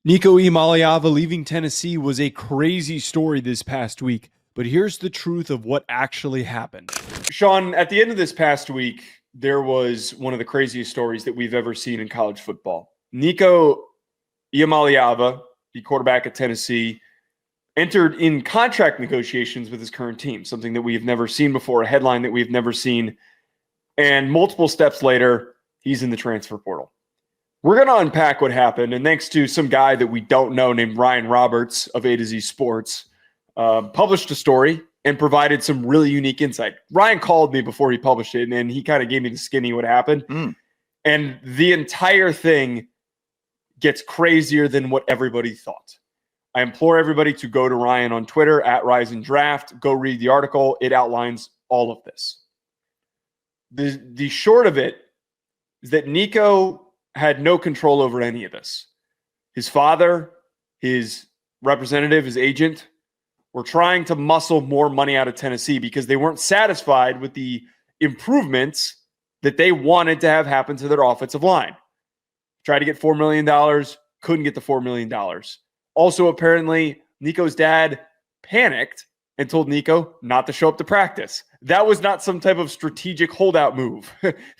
Nico Iamaleava leaving Tennessee was a crazy story this past week, but here's the truth of what actually happened. Sean, at the end of this past week, there was one of the craziest stories that we've ever seen in college football. Nico Iamaleava, the quarterback at Tennessee, entered in contract negotiations with his current team, something that we have never seen before, a headline that we've never seen. And multiple steps later, he's in the transfer portal. We're going to unpack what happened, and thanks to some guy that we don't know named Ryan Roberts of A to Z Sports, published a story and provided some really unique insight. Ryan called me before he published it, and he kind of gave me the skinny what happened. And the entire thing gets crazier than what everybody thought. I implore everybody to go to Ryan on Twitter at @RiseandDraft. Go read the article. It outlines all of this. The short of it is that Nico had no control over any of this. His father, his representative, his agent were trying to muscle more money out of Tennessee because they weren't satisfied with the improvements that they wanted to have happen to their offensive line. Tried to get $4 million, couldn't get the $4 million. Also, apparently, Nico's dad panicked and told Nico not to show up to practice. That was not some type of strategic holdout move.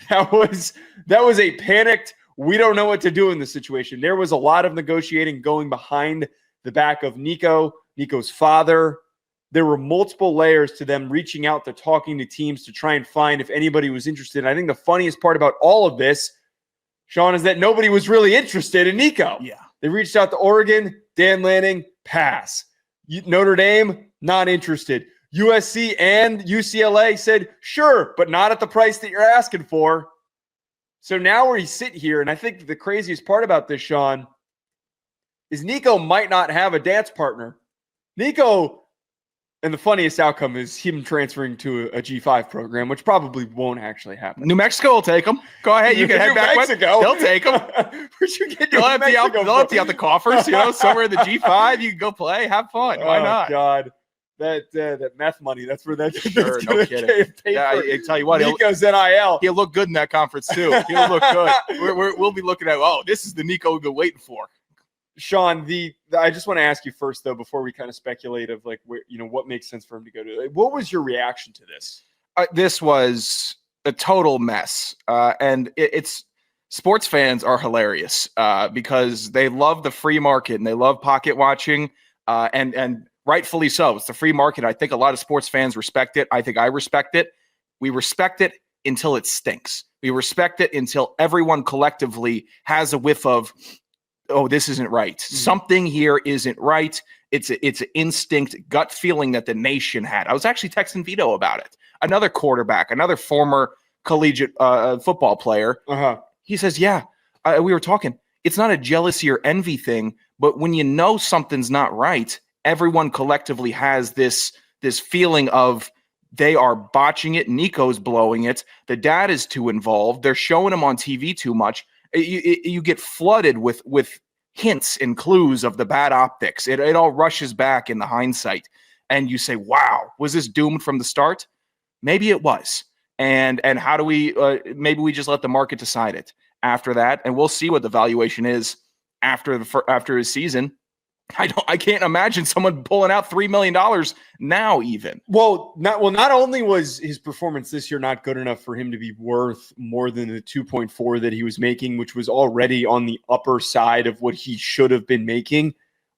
That was a panicked, we don't know what to do in this situation. There was a lot of negotiating going behind the back of Nico's father. There were multiple layers to them reaching out to talking to teams to try and find if anybody was interested. And I think the funniest part about all of this, Sean, is that nobody was really interested in Nico. Yeah. They reached out to Oregon, Dan Lanning, pass. Notre Dame, not interested. USC and UCLA said, sure, but not at the price that you're asking for. So now we sit here, and I think the craziest part about this, Sean, is Nico might not have a dance partner. Nico, and the funniest outcome is him transferring to a G5 program, which probably won't actually happen. New Mexico will take him. Go ahead. You can head back. Mexico. They'll take him. Where'd you get They'll empty out the coffers, somewhere in the G5. You can go play. Have fun. Why not? Oh, God. That meth money, that's where that's sure, no kidding. Yeah, I tell you what, Nico's NIL. He'll look good in that conference too. He'll look good. We'll be looking at, this is the Nico we've been waiting for. Sean, I just want to ask you first though, before we kind of speculate of like what makes sense for him to go to. What was your reaction to this? This was a total mess, and it's sports fans are hilarious because they love the free market and they love pocket watching, and rightfully so. It's the free market. I think a lot of sports fans respect it. I think I respect it. We respect it until it stinks. We respect it until everyone collectively has a whiff of, oh, this isn't right. Mm-hmm. Something here isn't right. It's an instinct, gut feeling that the nation had. I was actually texting Vito about it. Another quarterback, another former collegiate football player. He says, we were talking. It's not a jealousy or envy thing, but when you know something's not right, everyone collectively has this feeling of they are botching it. Nico's blowing it. The dad is too involved. They're showing him on TV too much. You get flooded with hints and clues of the bad optics. It all rushes back in the hindsight. And you say, wow, was this doomed from the start? Maybe it was. And how do we maybe we just let the market decide it after that. And we'll see what the valuation is after his season. I can't imagine someone pulling out $3 million now even. Not only was his performance this year not good enough for him to be worth more than the 2.4 that he was making, which was already on the upper side of what he should have been making.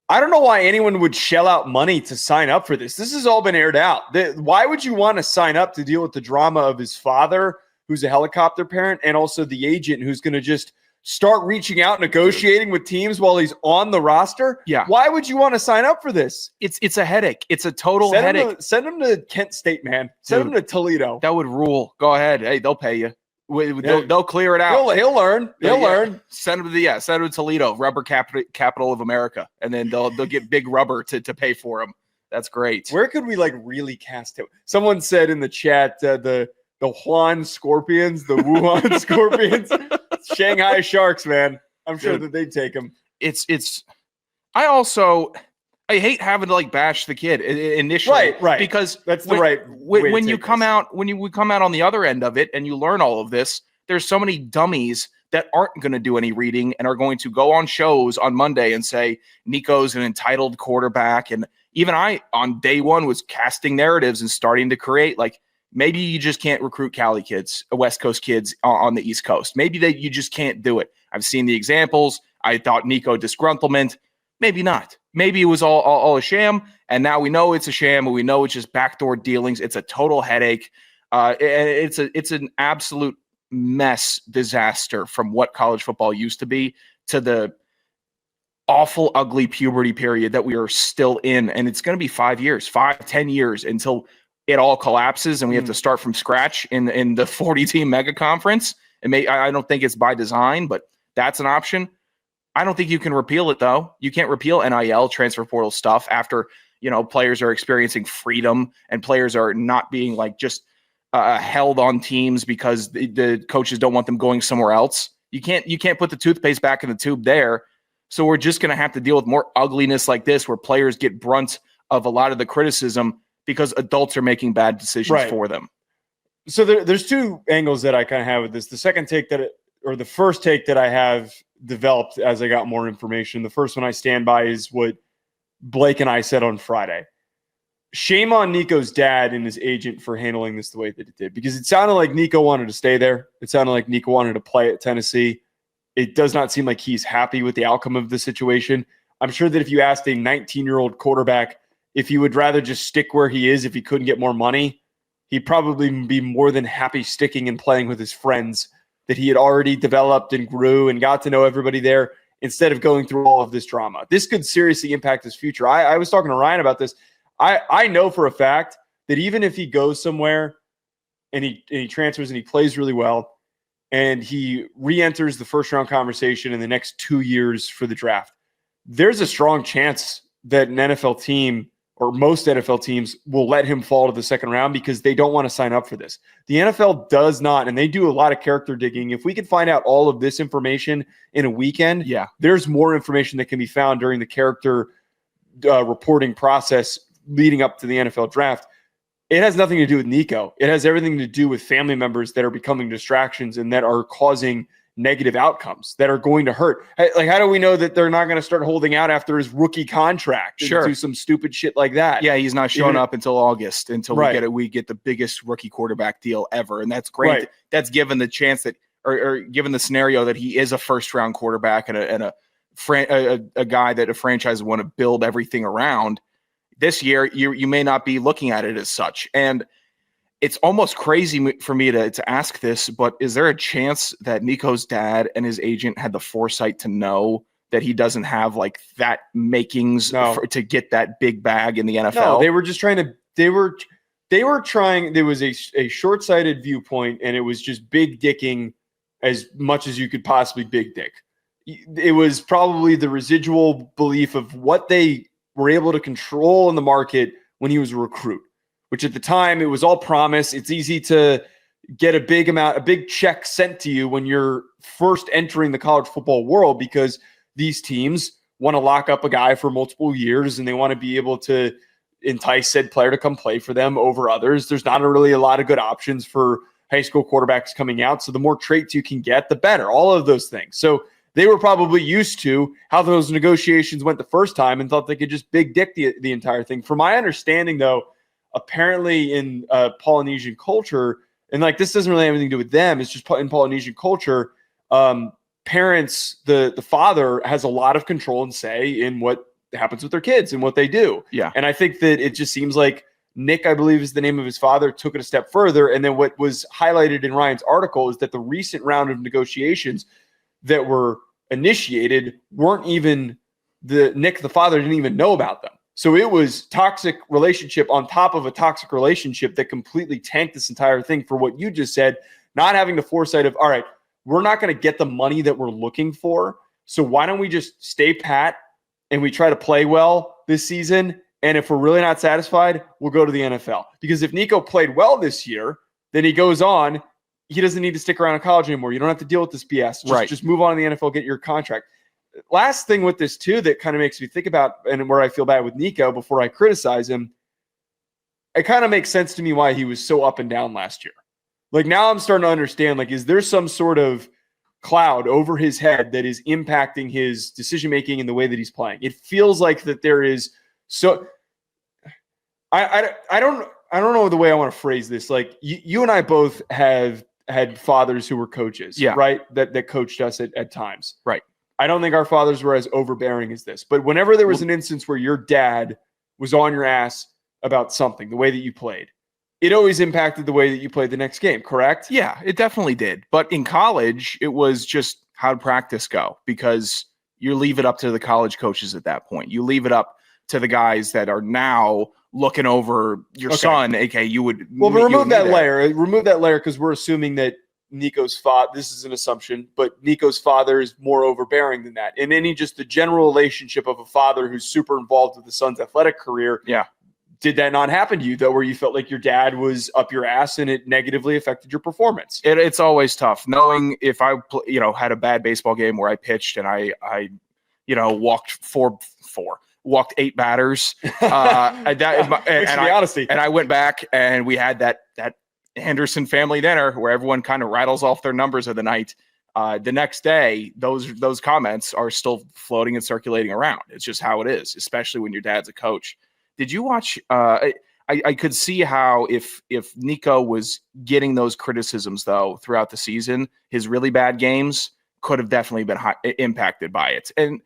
I don't know why anyone would shell out money to sign up for this. This has all been aired out. Why would you want to sign up to deal with the drama of his father, who's a helicopter parent, and also the agent who's going to just start reaching out, negotiating with teams while he's on the roster? Yeah. Why would you want to sign up for this? It's a headache. It's a total headache. Send him to Kent State, man. Send him to Toledo. That would rule. Go ahead. Hey, they'll pay you. They'll clear it out. He'll learn. He'll learn. Send him to Toledo, rubber capital of America, and then they'll get big rubber to pay for him. That's great. Where could we really cast him? Someone said in the chat the Wuhan Scorpions, the Wuhan Scorpions. Shanghai Sharks, man. I'm sure that they'd take him. I hate having to bash the kid initially, right? Because that's the right way when you come out on the other end of it and you learn all of this. There's so many dummies that aren't going to do any reading and are going to go on shows on Monday and say Nico's an entitled quarterback. And even I, on day one, was casting narratives and starting to create, like, maybe you just can't recruit Cali kids, West Coast kids on the East Coast. Maybe that you just can't do it. I've seen the examples. I thought Nico disgruntlement. Maybe not. Maybe it was all a sham, and now we know it's a sham, and we know it's just backdoor dealings. It's a total headache. It's an absolute mess, disaster from what college football used to be to the awful, ugly puberty period that we are still in, and it's going to be 5 years, 10 years until it all collapses and we have to start from scratch in the 40-team mega conference. And I don't think it's by design, but that's an option. I don't think you can repeal it, though. You can't repeal NIL, transfer portal stuff, after, players are experiencing freedom and players are not being like just held on teams because the coaches don't want them going somewhere else. You can't put the toothpaste back in the tube there. So we're just going to have to deal with more ugliness like this, where players get brunt of a lot of the criticism because adults are making bad decisions for them. So there's two angles that I kind of have with this. The first take that I have developed as I got more information. The first one I stand by is what Blake and I said on Friday. Shame on Nico's dad and his agent for handling this the way that it did, because it sounded like Nico wanted to stay there. It sounded like Nico wanted to play at Tennessee. It does not seem like he's happy with the outcome of the situation. I'm sure that if you asked a 19-year-old quarterback if he would rather just stick where he is if he couldn't get more money, he'd probably be more than happy sticking and playing with his friends that he had already developed and grew and got to know everybody there, instead of going through all of this drama. This could seriously impact his future. I was talking to Ryan about this. I know for a fact that even if he goes somewhere and he transfers and he plays really well and he re-enters the first-round conversation in the next 2 years for the draft, there's a strong chance that an NFL team, or most NFL teams, will let him fall to the second round because they don't want to sign up for this. The NFL does not, and they do a lot of character digging. If we could find out all of this information in a weekend, there's more information that can be found during the character reporting process leading up to the NFL draft. It has nothing to do with Nico. It has everything to do with family members that are becoming distractions and that are causing negative outcomes that are going to hurt. Like, how do we know that they're not going to start holding out after his rookie contract and do some stupid shit like that? Yeah, he's not showing up until August, until we get the biggest rookie quarterback deal ever. And that's great. Right. That's given the chance that, or given the scenario that he is a first-round quarterback and a guy that a franchise want to build everything around. This year, you may not be looking at it as such. And it's almost crazy for me to ask this, but is there a chance that Nico's dad and his agent had the foresight to know that he doesn't have like that makings to get that big bag in the NFL? No, they were just trying to. They were trying. There was a short-sighted viewpoint, and it was just big dicking as much as you could possibly big dick. It was probably the residual belief of what they were able to control in the market when he was a recruit, which at the time it was all promise. It's easy to get a big check sent to you when you're first entering the college football world, because these teams want to lock up a guy for multiple years and they want to be able to entice said player to come play for them over others. There's not really a lot of good options for high school quarterbacks coming out. So the more traits you can get, the better, all of those things. So they were probably used to how those negotiations went the first time and thought they could just big dick the entire thing. From my understanding, though, apparently in Polynesian culture, and like this doesn't really have anything to do with them, it's just in Polynesian culture, parents, the father has a lot of control and say in what happens with their kids and what they do. Yeah. And I think that it just seems like Nick, I believe is the name of his father, took it a step further. And then what was highlighted in Ryan's article is that the recent round of negotiations that were initiated weren't even Nick, the father, didn't even know about them. So it was toxic relationship on top of a toxic relationship that completely tanked this entire thing for what you just said, not having the foresight of, all right, we're not going to get the money that we're looking for. So why don't we just stay pat and we try to play well this season? And if we're really not satisfied, we'll go to the NFL. Because if Nico played well this year, then he goes on. He doesn't need to stick around in college anymore. You don't have to deal with this BS. Just move on to the NFL, get your contract. Last thing with this, too, that kind of makes me think about and where I feel bad with Nico before I criticize him, it kind of makes sense to me why he was so up and down last year. Like, now I'm starting to understand, like, is there some sort of cloud over his head that is impacting his decision making and the way that he's playing. It feels like that there is so. I don't know the way I want to phrase this. Like you and I both have had fathers who were coaches, right? That coached us at times, right? I don't think our fathers were as overbearing as this, but whenever there was an instance where your dad was on your ass about something, the way that you played, it always impacted the way that you played the next game, correct? Yeah, it definitely did. But in college, it was just how'd practice go, because you leave it up to the college coaches at that point. You leave it up to the guys that are now looking over your son, aka you would. Well, but remove that layer. Remove that layer because we're assuming that Nico's father, this is an assumption, but Nico's father is more overbearing than that. And any just the general relationship of a father who's super involved with the son's athletic career. Yeah. Did that not happen to you, though, where you felt like your dad was up your ass and it negatively affected your performance? It's always tough knowing if I, had a bad baseball game where I pitched and I walked 8 batters. Honesty. And I went back and we had that Henderson family dinner where everyone kind of rattles off their numbers of the night. The next day, those comments are still floating and circulating around. It's just how it is, especially when your dad's a coach. Did you watch? I could see how if Nico was getting those criticisms though throughout the season, his really bad games could have definitely been impacted by it. And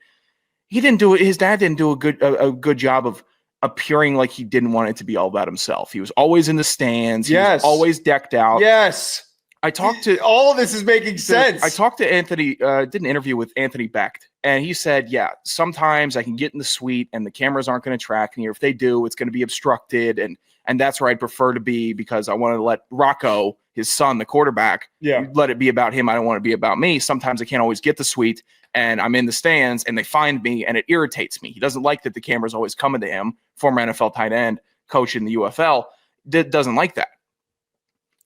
he didn't do it. His dad didn't do a good job of appearing like he didn't want it to be all about himself. He was always in the stands. He was always decked out. Yes. I talked to all of this is making sense. I talked to Anthony, did an interview with Anthony Becht, and he said, yeah, sometimes I can get in the suite and the cameras aren't going to track me, or if they do, it's going to be obstructed. And that's where I'd prefer to be because I want to let Rocco, his son, the quarterback, let it be about him. I don't want to be about me. Sometimes I can't always get the suite and I'm in the stands and they find me and it irritates me. He doesn't like that the camera's always coming to him, former NFL tight end, coach in the UFL, doesn't like that.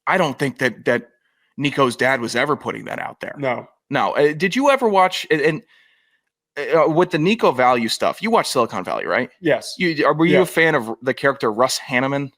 I don't think that Nico's dad was ever putting that out there. No. Did you ever watch and with the Nico value stuff? You watch Silicon Valley, right? Yes. Were you a fan of the character Russ Hanneman?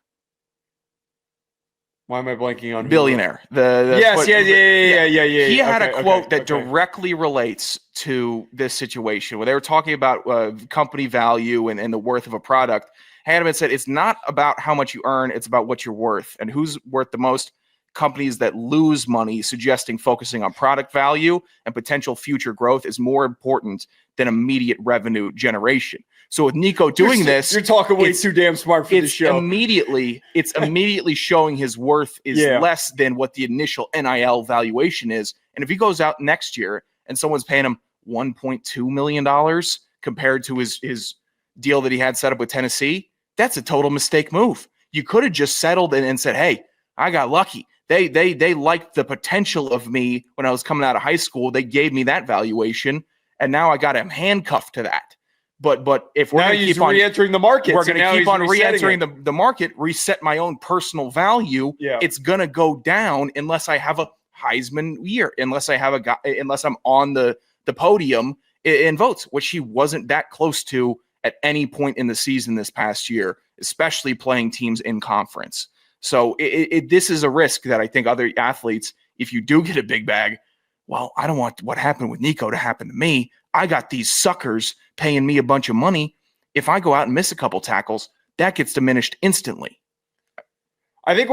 Why am I blanking on billionaire? He had a quote that directly relates to this situation where they were talking about company value and the worth of a product. Hanneman said, "It's not about how much you earn; it's about what you're worth, and who's worth the most." Companies that lose money, suggesting focusing on product value and potential future growth is more important than immediate revenue generation. So with Nico doing this, you're talking way too damn smart for this show. It's immediately showing his worth is less than what the initial NIL valuation is. And if he goes out next year and someone's paying him $1.2 million compared to his deal that he had set up with Tennessee, that's a total mistake move. You could have just settled and said, hey, I got lucky. They liked the potential of me when I was coming out of high school. They gave me that valuation, and now I got him handcuffed to that. But if we're going to keep on re-entering the market, we're going to keep on re-entering the market, reset my own personal value. Yeah. It's going to go down unless I have a Heisman year, unless I'm on the podium in votes, which he wasn't that close to at any point in the season this past year, especially playing teams in conference. So this is a risk that I think other athletes, if you do get a big bag, well, I don't want what happened with Nico to happen to me. I got these suckers paying me a bunch of money. If I go out and miss a couple tackles, that gets diminished instantly. I think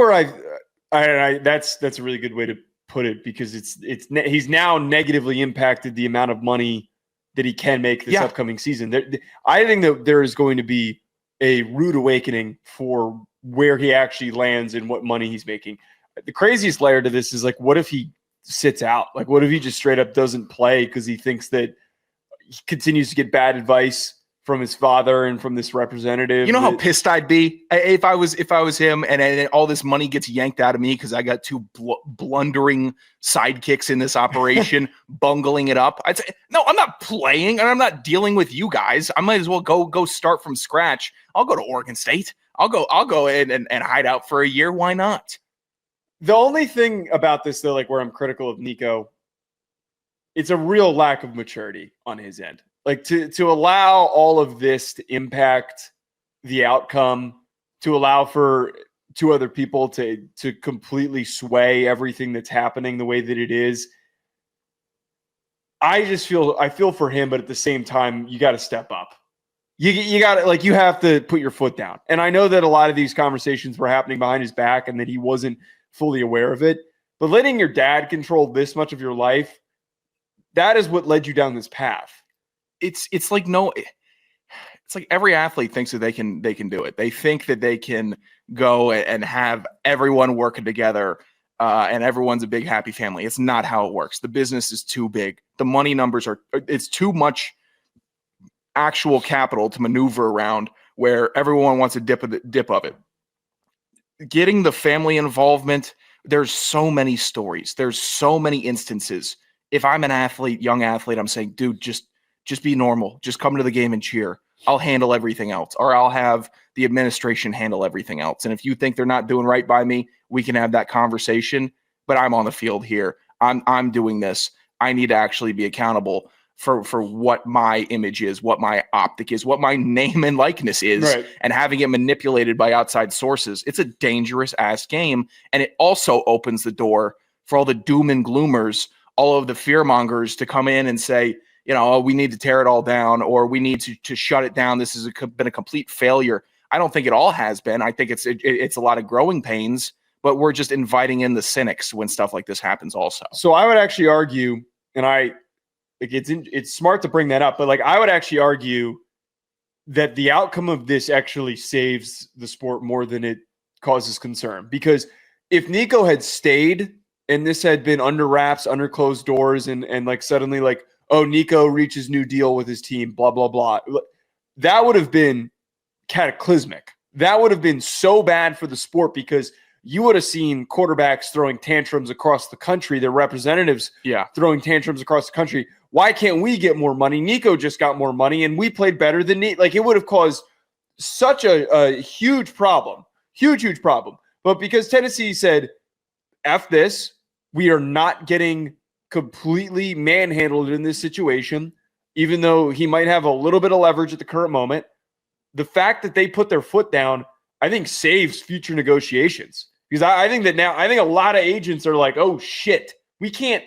that's a really good way to put it because he's now negatively impacted the amount of money that he can make this upcoming season. I think that there is going to be a rude awakening for where he actually lands and what money he's making. The craziest layer to this is like, what if he sits out? Like, what if he just straight up doesn't play because he thinks that he continues to get bad advice from his father and from this representative? You know how pissed I'd be if I was him and all this money gets yanked out of me because I got two blundering sidekicks in this operation, bungling it up. I'd say, no, I'm not playing and I'm not dealing with you guys. I might as well go start from scratch. I'll go to Oregon State. I'll go in and hide out for a year. Why not? The only thing about this, though, like where I'm critical of Nico, it's a real lack of maturity on his end. Like to allow all of this to impact the outcome, to allow for two other people to completely sway everything that's happening the way that it is. I feel for him, but at the same time, you got to step up. You got to, like, you have to put your foot down. And I know that a lot of these conversations were happening behind his back and that he wasn't fully aware of it. But letting your dad control this much of your life, that is what led you down this path. It's like every athlete thinks that they can do it. They think that they can go and have everyone working together and everyone's a big happy family. It's not how it works. The business is too big. The money numbers it's too much actual capital to maneuver around where everyone wants a dip of it. Getting the family involvement, there's so many stories. There's so many instances. If I'm an athlete, young athlete, I'm saying, dude, just be normal. Just come to the game and cheer. I'll handle everything else, or I'll have the administration handle everything else. And if you think they're not doing right by me, we can have that conversation. But I'm on the field here. I'm doing this. I need to actually be accountable for what my image is, what my optic is, what my name and likeness is, right. And having it manipulated by outside sources. It's a dangerous ass game. And it also opens the door for all the doom and gloomers, all of the fear mongers to come in and say, we need to tear it all down, or we need to shut it down. This has been a complete failure. I don't think it all has been. I think it's a lot of growing pains, but we're just inviting in the cynics when stuff like this happens also. So I would actually argue, and it's smart to bring that up, but like I would actually argue that the outcome of this actually saves the sport more than it causes concern. Because if Nico had stayed and this had been under wraps, under closed doors, and like suddenly like, oh, Nico reaches new deal with his team, blah, blah, blah. That would have been cataclysmic. That would have been so bad for the sport because you would have seen quarterbacks throwing tantrums across the country, their representatives throwing tantrums across the country. Why can't we get more money? Nico just got more money and we played better than Nico. Like, it would have caused such a huge problem, huge problem. But because Tennessee said, F this, we are not getting completely manhandled in this situation, even though he might have a little bit of leverage at the current moment. The fact that they put their foot down, I think, saves future negotiations. Because I think that now, I think a lot of agents are like, oh shit, we can't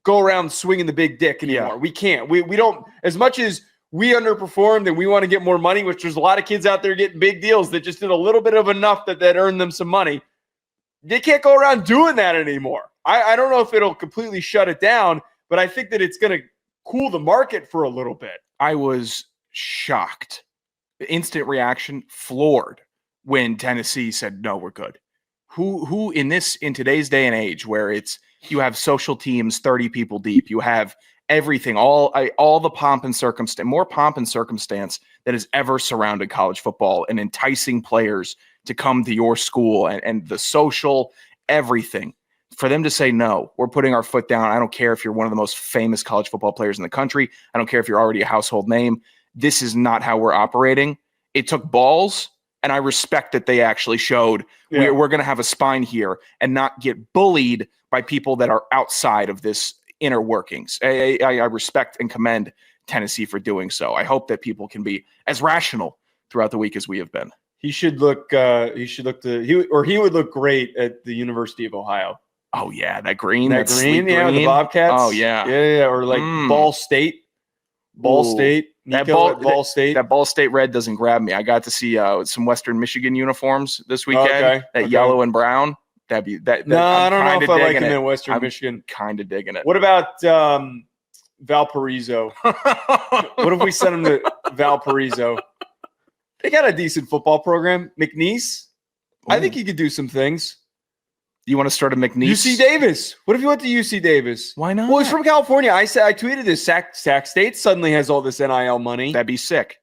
go around swinging the big dick anymore. We can't. We don't, as much as we underperformed and we want to get more money, which there's a lot of kids out there getting big deals that just did a little bit of enough that earned them some money. They can't go around doing that anymore. I don't know if it'll completely shut it down, but I think that it's going to cool the market for a little bit. I was shocked. The instant reaction, floored, when Tennessee said, no, we're good. Who in today's day and age where you have social teams 30 people deep, you have everything, all the pomp and circumstance, more pomp and circumstance that has ever surrounded college football, and enticing players to come to your school and the social everything. For them to say, no, we're putting our foot down. I don't care if you're one of the most famous college football players in the country. I don't care if you're already a household name. This is not how we're operating. It took balls, and I respect that they actually showed we're going to have a spine here and not get bullied by people that are outside of this inner workings. I respect and commend Tennessee for doing so. I hope that people can be as rational throughout the week as we have been. He would look great at the University of Ohio. Oh yeah, that green, the Bobcats. Oh yeah, or like Ball State. State. Nico at Ball State. That Ball State red doesn't grab me. I got to see some Western Michigan uniforms this weekend. Yellow and brown. That'd be that. No, I don't know if I like him in Western Michigan. Kind of digging it. What about Valparaiso? What if we send him to Valparaiso? They got a decent football program. McNeese. Ooh. I think he could do some things. You want to start a McNeese? UC Davis. What if you went to UC Davis? Why not? Well, he's from California. I tweeted this. Sac State suddenly has all this NIL money. That'd be sick.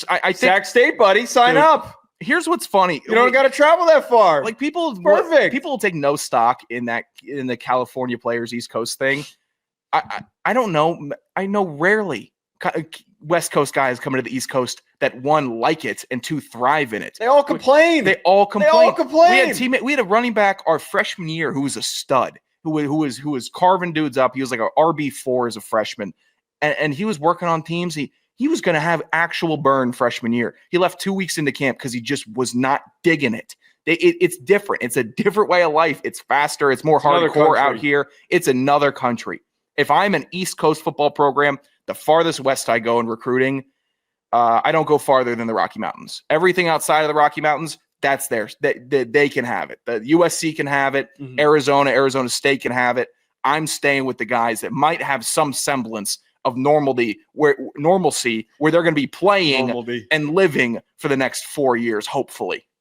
I think Sac State, buddy, sign up. Here's what's funny. You don't got to travel that far. Like people will take no stock in the California players East Coast thing. I don't know. I know rarely West Coast guys coming to the East Coast that one like it and two thrive in it. They all complain. We had a running back our freshman year who was a stud, who was carving dudes up. He was like a RB4 as a freshman, and he was working on teams. He was going to have actual burn freshman year. He left 2 weeks into camp because he just was not digging it. It's different. It's a different way of life. It's faster. It's more hardcore out here. It's another country. If I'm an East Coast football program, the farthest west I go in recruiting, I don't go farther than the Rocky Mountains. Everything outside of the Rocky Mountains, that's theirs. They can have it. The USC can have it. Mhm. Arizona State can have it. I'm staying with the guys that might have some semblance of normalcy, where they're going to be playing Normalcy. and living for the next 4 years, hopefully.